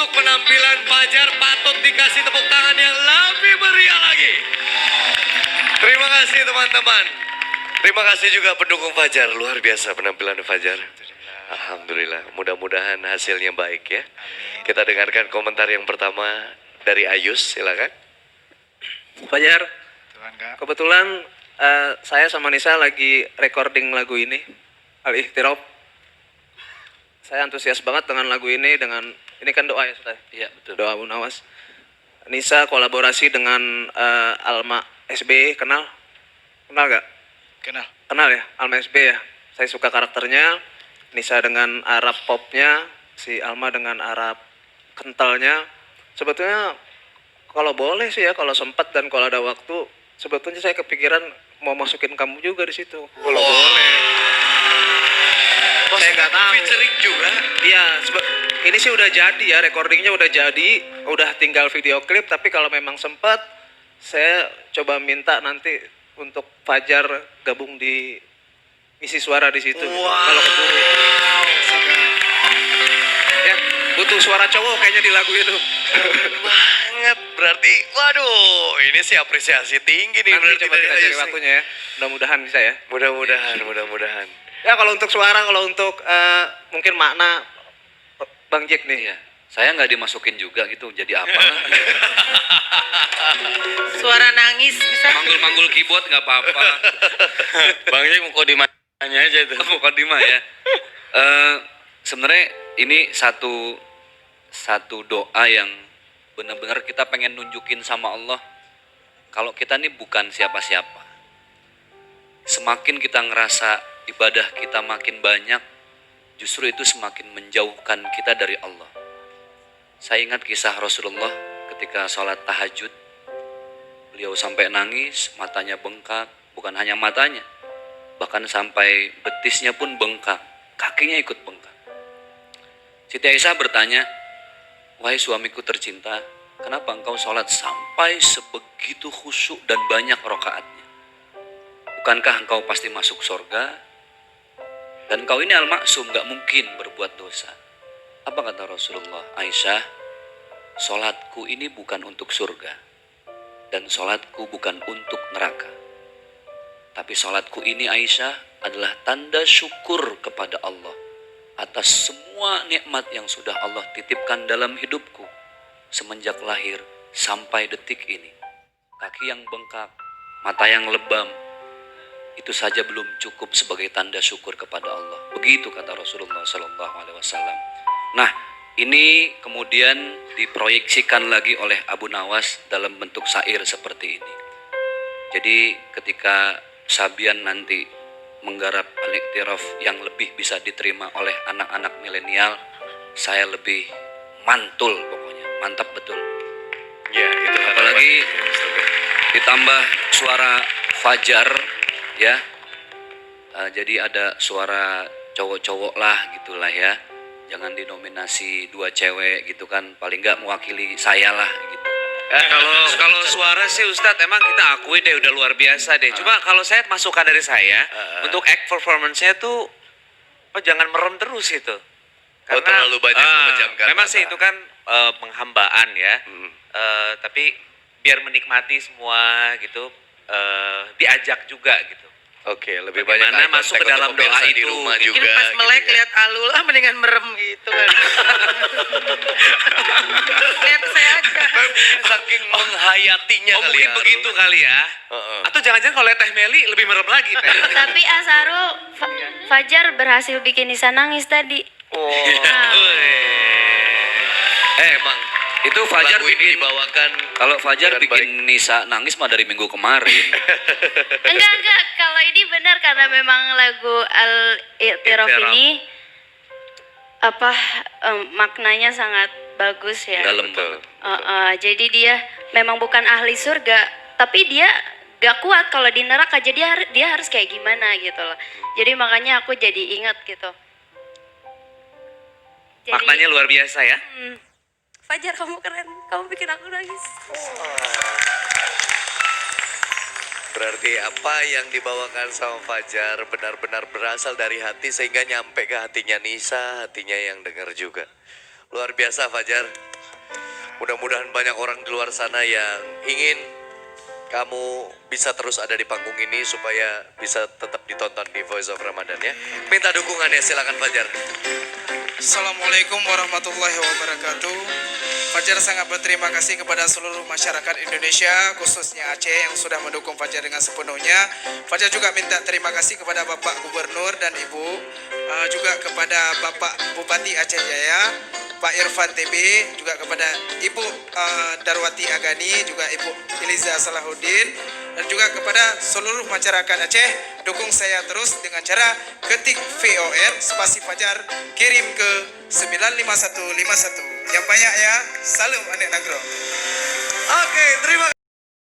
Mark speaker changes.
Speaker 1: untuk penampilan Fajar patut dikasih tepuk tangan yang lebih meriah lagi. Terima kasih teman-teman. Terima kasih juga pendukung Fajar. Luar biasa penampilan Fajar. Alhamdulillah. Mudah-mudahan hasilnya baik ya. Kita dengarkan komentar yang pertama dari Ayus. Silakan.
Speaker 2: Fajar, kebetulan saya sama Nisa lagi recording lagu ini, Al-Ihtiraf. Saya antusias banget dengan lagu ini, ini kan doa ya Ustaz? Iya betul. Doa Abu Nawas. Nisa kolaborasi dengan Alma SB, kenal gak? Kenal ya, Alma SB ya. Saya suka karakternya, Nisa dengan Arab popnya, si Alma dengan Arab kentalnya. Sebetulnya kalau boleh sih ya, kalau sempat dan kalau ada waktu, sebetulnya saya kepikiran mau masukin kamu juga di situ. Kalau boleh. Saya nggak tahu.
Speaker 1: Featuring juga.
Speaker 2: Iya, ini sih udah jadi ya, recordingnya udah jadi, udah tinggal video klip. Tapi kalau memang sempat, saya coba minta nanti untuk Fajar gabung di isi suara di situ.
Speaker 1: Wow.
Speaker 2: Kalau keburu. Ya, butuh suara cowok kayaknya di lagu itu.
Speaker 1: Banget, berarti waduh ini sih apresiasi tinggi nih.
Speaker 2: Nanti
Speaker 1: Berarti
Speaker 2: coba
Speaker 1: dari
Speaker 2: kita cari
Speaker 1: Ayus nih.
Speaker 2: waktunya ya. Mudah-mudahan bisa ya.
Speaker 1: Mudah-mudahan.
Speaker 2: Ya kalau untuk suara, kalau untuk mungkin makna Bang Jack nih.
Speaker 3: Iya. Saya nggak dimasukin juga gitu, jadi apa?
Speaker 4: Suara nangis bisa.
Speaker 3: Manggul-manggul keyboard nggak apa-apa.
Speaker 1: Bang Jack mau kodimanya aja tuh.
Speaker 3: Mau kodima ya. Sebenarnya ini satu doa yang benar-benar kita pengen nunjukin sama Allah. Kalau kita ini bukan siapa-siapa. Semakin kita ngerasa ibadah kita makin banyak, justru itu semakin menjauhkan kita dari Allah. Saya ingat kisah Rasulullah ketika sholat tahajud. Beliau sampai nangis, matanya bengkak. Bukan hanya matanya, bahkan sampai betisnya pun bengkak. Kakinya ikut bengkak. Siti Aisyah bertanya, "Wahai suamiku tercinta, kenapa engkau sholat sampai sebegitu khusyuk dan banyak rokaatnya? Bukankah engkau pasti masuk surga? Dan kau ini al-maksum, gak mungkin berbuat dosa." Apa kata Rasulullah? "Aisyah, sholatku ini bukan untuk surga. Dan sholatku bukan untuk neraka. Tapi sholatku ini Aisyah adalah tanda syukur kepada Allah atas semua nikmat yang sudah Allah titipkan dalam hidupku semenjak lahir sampai detik ini. Kaki yang bengkak, mata yang lebam, itu saja belum cukup sebagai tanda syukur kepada Allah." Begitu kata Rasulullah SAW. Nah, ini kemudian diproyeksikan lagi oleh Abu Nawas dalam bentuk syair seperti ini. Jadi ketika Sabian nanti menggarap Al-Ihtiraf yang lebih bisa diterima oleh anak-anak milenial, saya lebih mantul pokoknya, mantap betul.
Speaker 1: Ya, itu
Speaker 3: Apalagi ditambah suara Fajar ya. Jadi ada suara cowok-cowok lah gitulah ya. Jangan dinominasi dua cewek gitu kan, paling nggak mewakili saya lah gitu.
Speaker 5: Kalau suara sih Ustadz emang kita akui deh udah luar biasa deh. Cuma kalau saya masukan dari saya untuk act performance-nya tuh jangan merem terus itu. Karena
Speaker 1: terlalu banyak memejamkan
Speaker 5: memang
Speaker 1: mata.
Speaker 5: sih itu kan penghambaan ya. Tapi biar menikmati semua gitu, diajak juga gitu.
Speaker 1: Oke, lebih
Speaker 5: Bagaimana
Speaker 1: banyak eye
Speaker 5: masuk ke
Speaker 1: contact
Speaker 5: dalam
Speaker 1: untuk
Speaker 5: doa
Speaker 1: pemirsa di
Speaker 5: itu.
Speaker 1: rumah
Speaker 5: Mungkin
Speaker 1: juga.
Speaker 4: Pas melek
Speaker 1: gitu ya.
Speaker 4: lihat Alul mendingan merem gitu kan. Lihat saya aja.
Speaker 1: Saking menghayatinya
Speaker 5: Oh
Speaker 1: kali
Speaker 5: mungkin
Speaker 1: ya.
Speaker 5: begitu kali ya. Atau jangan-jangan kalau lihat Teh Meli lebih merem lagi Teh.
Speaker 6: Tapi Asarul, Fajar berhasil bikin Nisa nangis tadi.
Speaker 1: Emang
Speaker 3: Itu Fajar
Speaker 1: lagu ini
Speaker 3: bikin,
Speaker 1: dibawakan
Speaker 3: kalau Fajar
Speaker 1: dengan
Speaker 3: bikin Nisa nangis mah dari minggu kemarin.
Speaker 6: Enggak. Kalau ini benar karena memang lagu Al-I'tiraf
Speaker 5: I'tiraf.
Speaker 6: ini maknanya sangat bagus ya.
Speaker 3: Dalam
Speaker 1: Betul.
Speaker 3: banget.
Speaker 6: Jadi dia memang bukan ahli surga, tapi dia gak kuat kalau di neraka. Jadi dia harus kayak gimana gitu loh. Jadi makanya aku jadi ingat gitu. Jadi,
Speaker 5: Maknanya luar biasa ya.
Speaker 6: Fajar kamu keren, kamu bikin aku nangis.
Speaker 1: Berarti apa yang dibawakan sama Fajar benar-benar berasal dari hati sehingga nyampe ke hatinya Nisa, hatinya yang dengar juga. Luar biasa Fajar. Mudah-mudahan banyak orang di luar sana yang ingin kamu bisa terus ada di panggung ini supaya bisa tetap ditonton di Voice of Ramadan ya. Minta dukungannya, silakan Fajar.
Speaker 7: Assalamualaikum warahmatullahi wabarakatuh. Fajar sangat berterima kasih kepada seluruh masyarakat Indonesia, khususnya Aceh yang sudah mendukung Fajar dengan sepenuhnya. Fajar juga minta terima kasih kepada Bapak Gubernur dan Ibu, juga kepada Bapak Bupati Aceh Jaya, Pak Irfan TB, juga kepada Ibu Darwati Agani, juga Ibu Eliza Salahuddin, dan juga kepada seluruh masyarakat Aceh. Dukung saya terus dengan cara ketik VOR spasi Fajar, kirim ke 95151. Yang banyak ya, salam anak Nagro.